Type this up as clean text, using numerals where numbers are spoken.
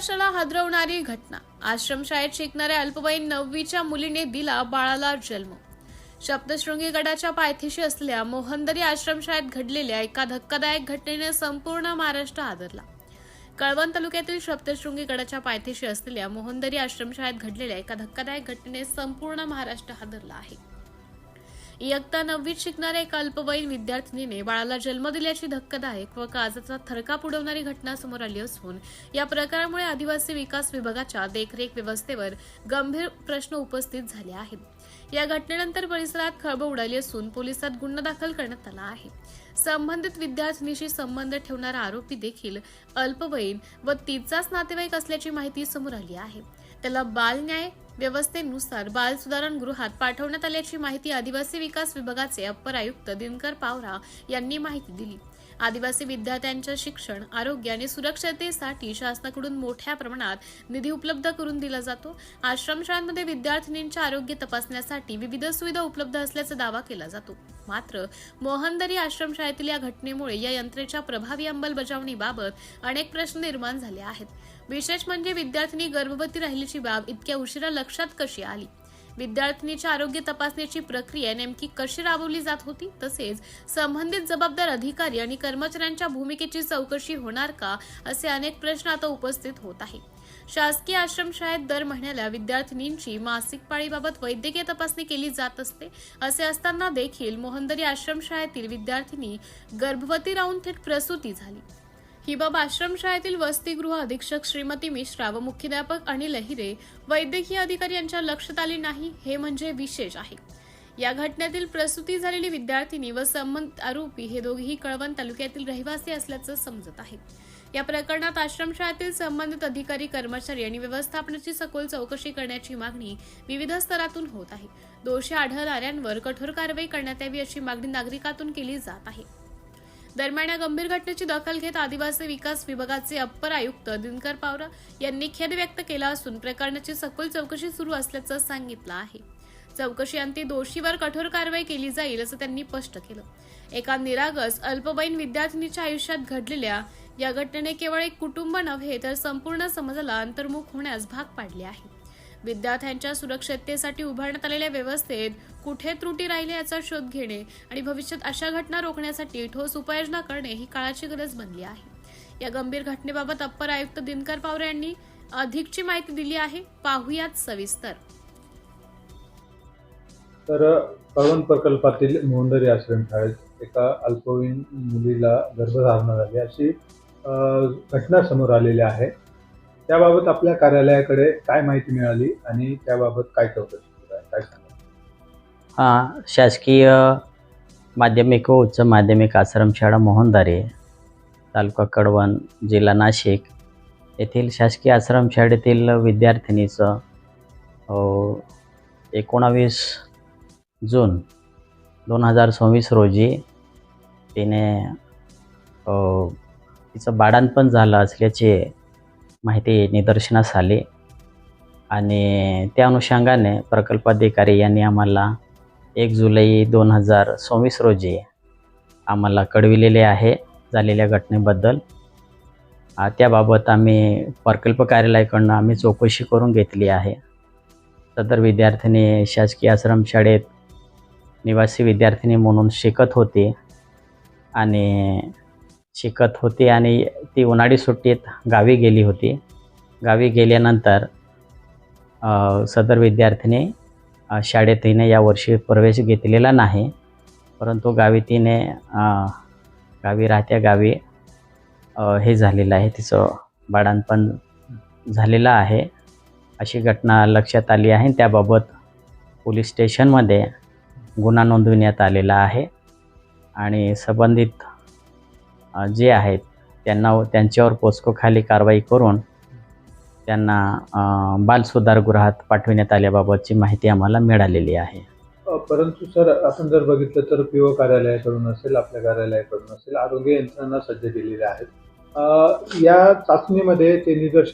महाराष्ट्राला हादरवणारी घटना। आश्रमशाळेत शिकणाऱ्या अल्पवयीन 9वीच्या मुलीने दिला बाळाला जन्म। सप्तशृंगी गडाच्या पायथ्याशी असलेल्या मोहनदरी आश्रमशाळेत घडलेल्या एका धक्कादायक घटनेने संपूर्ण महाराष्ट्र हादरला। कळवण तालुक्यातील सप्तशृंगी गडाच्या पायथ्याशी असलेल्या मोहनदरी आश्रमशाळेत घडलेल्या एका धक्कादायक घटनेने संपूर्ण महाराष्ट्र हादरला आहे। इयत्ता 9वीत शिकणाऱ्या एका अल्पवयीन विद्यार्थिनीने बाळाला जन्म दिल्याची धक्कादायक व काळजाचा थरकाप उडवणारी घटना समोर आली असून या प्रकारामुळे आदिवासी विकास विभागाच्या देखरेख व्यवस्थेवर गंभीर प्रश्न उपस्थित झाले आहेत। या घटनेनंतर परिसरात खळबळ उडाली असून पोलिसात गुन्हा दाखल करण्यात आला आहे। संबंधित विद्यार्थिनीशी संबंध ठेवणारा आरोपी देखील अल्पवयीन व तिचाच नातेवाईक असल्याची माहिती समोर आली आहे। त्याला बाल न्याय व्यवस्थेनुसार बाल सुधारण गृहात पाठवण्यात आल्याची माहिती आदिवासी विकास विभागाचे अप्पर आयुक्त दिनकर पावरा यांनी माहिती दिली। आदिवासी विद्यार्थ्यांच्या शिक्षण, आरोग्य आणि सुरक्षिततेसाठी शासनाकडून मोठ्या प्रमाणात निधी उपलब्ध करून दिला जातो। आश्रमशाळांमध्ये विद्यार्थिनींच्या आरोग्य तपासण्यासाठी विविध सुविधा उपलब्ध असल्याचा दावा केला जातो। मात्र मोहनदरी आश्रमशाळेतील या घटनेमुळे या यंत्रणेच्या प्रभावी अंमलबजावणीबाबत अनेक प्रश्न निर्माण झाले आहेत। विशेष म्हणजे विद्यार्थिनी गर्भवती राहिल्याची बाब इतक्या उशिरा लक्षात कशी आली? विद्यार्थिनीच्या आरोग्य तपासण्याची प्रक्रिया नेमकी कशी राबवली जात होती? तसेच संबंधित जबाबदार अधिकारी आणि कर्मचाऱ्यांच्या भूमिकेची चौकशी होणार का? असे अनेक प्रश्न आता उपस्थित होत आहेत। शासकीय आश्रमशाळेत दर महिन्याला विद्यार्थिनींची मासिक पाळीबाबत वैद्यकीय तपासणी केली जात असते। असे असताना देखील मोहनदरी आश्रमशाळेतील विद्यार्थिनी गर्भवती राहून थेट प्रसूती झाली। ही बाब आश्रमशाळेतील वसतिगृह अधीक्षक श्रीमती मिश्रा व मुख्याध्यापक अनिल अहिरे वैद्यकीय अधिकारी यांच्या लक्षात आली नाही, हे म्हणजे विशेष आहे। या घटनेतील प्रसूती झालेली विद्यार्थिनी व संबंधित आरोपी हे दोघेही कळवण तालुक्यातील रहिवासी असल्याचं समजत आहे। या प्रकरणात आश्रमशाळेतील संबंधित अधिकारी, कर्मचारी आणि व्यवस्थापनाची सखोल चौकशी करण्याची मागणी विविध स्तरातून होत आहे। दोषी आढळणाऱ्यांवर कठोर कारवाई करण्यात यावी अशी मागणी नागरिकांतून केली जात आहे। दरम्यान या गंभीर घटनेची दखल घेत आदिवासी विकास विभागाचे अप्पर आयुक्त दिनकर पावरा यांनी खेद व्यक्त केला असून प्रकरणाची सखोल चौकशी सुरू असल्याचं सांगितलं आहे। चौकशीअंती दोषीवर कठोर कारवाई केली जाईल असं त्यांनी स्पष्ट केलं। एका निरागस अल्पवयीन विद्यार्थिनीच्या आयुष्यात घडलेल्या या घटनेने केवळ एक कुटुंब नव्हे तर संपूर्ण समाजाला अंतर्मुख होण्यास भाग पाडले आहे। विद्यार्थ्यांच्या सुरक्षिततेसाठी उभारण्यात आलेल्या व्यवस्थेत कुठे त्रुटी राहिल्या याचा शोध घेणे आणि भविष्यात अशा घटना रोखण्यासाठी ठोस उपाययोजना करणे ही काळाची गरज बनली आहे। या गंभीर घटनेबाबत अप्पर आयुक्त दिनकर पावरे यांनी अधिकची माहिती दिली आहे, पाहुयात सविस्तर। तर कळवण प्रकल्पातील मोहनदरी आश्रमशाळेत एका अल्पवयीन मुलीला गर्भधारणा झाली अशी घटना समोर आलेली आहे। त्याबाबत आपल्या कार्यालयाकडे काय माहिती मिळाली आणि त्याबाबत काय चौकशी सुरू आहे, काय सांगा? शासकीय माध्यमिक व उच्च माध्यमिक आश्रमशाळा मोहनदरी, तालुका कळवण, जिल्हा नाशिक येथील शासकीय आश्रमशाळेतील विद्यार्थिनीचं 19 जून 2024 रोजी तिने तिचं बाळंतपण झालं असल्याची माहिती निदर्शनास आली आणि त्या अनुषंगाने प्रकल्पाधिकारी यांनी आम्हाला 1 जुलै 2024 रोजी आम्हाला कळविलेले आहे झालेल्या घटनेबद्दल। त्याबाबत आम्ही प्रकल्प कार्यालयाकडून आम्ही चौकशी करून घेतली आहे। सदर विद्यार्थिनी शासकीय आश्रमशाळेत निवासी विद्यार्थिनी म्हणून शिकत होती आणि ती उन्हाळी सुट्टीत गावी गेली होती। गावी गेल्यानंतर सदर विद्यार्थिनी शाळेत तिने यावर्षी प्रवेश घेतलेला नाही, परंतु गावी राहत्या गावी हे झालेलं आहे, तिचं बाळंतपण झालेलं आहे अशी घटना लक्षात आली आहे। त्याबाबत पोलीस स्टेशनमध्ये गुन्हा नोंदविण्यात आलेला आहे आणि संबंधित जे आहेत त्यांच्यावर पोस्को खाली कारवाई करून त्यांना बाल सुधारगृहात पाठविण्यात आल्याबाबतची माहिती आम्हाला मिळालेली आहे। परंतु सर, आपण जर बघितलं तर पीओ कार्यालयाकडून असेल, आपल्या कार्यालयाकडून असेल, आरोग्य यंत्रणा सज्ज केलेल्या आहेत। या चाचणीमध्ये ते निदर्शनास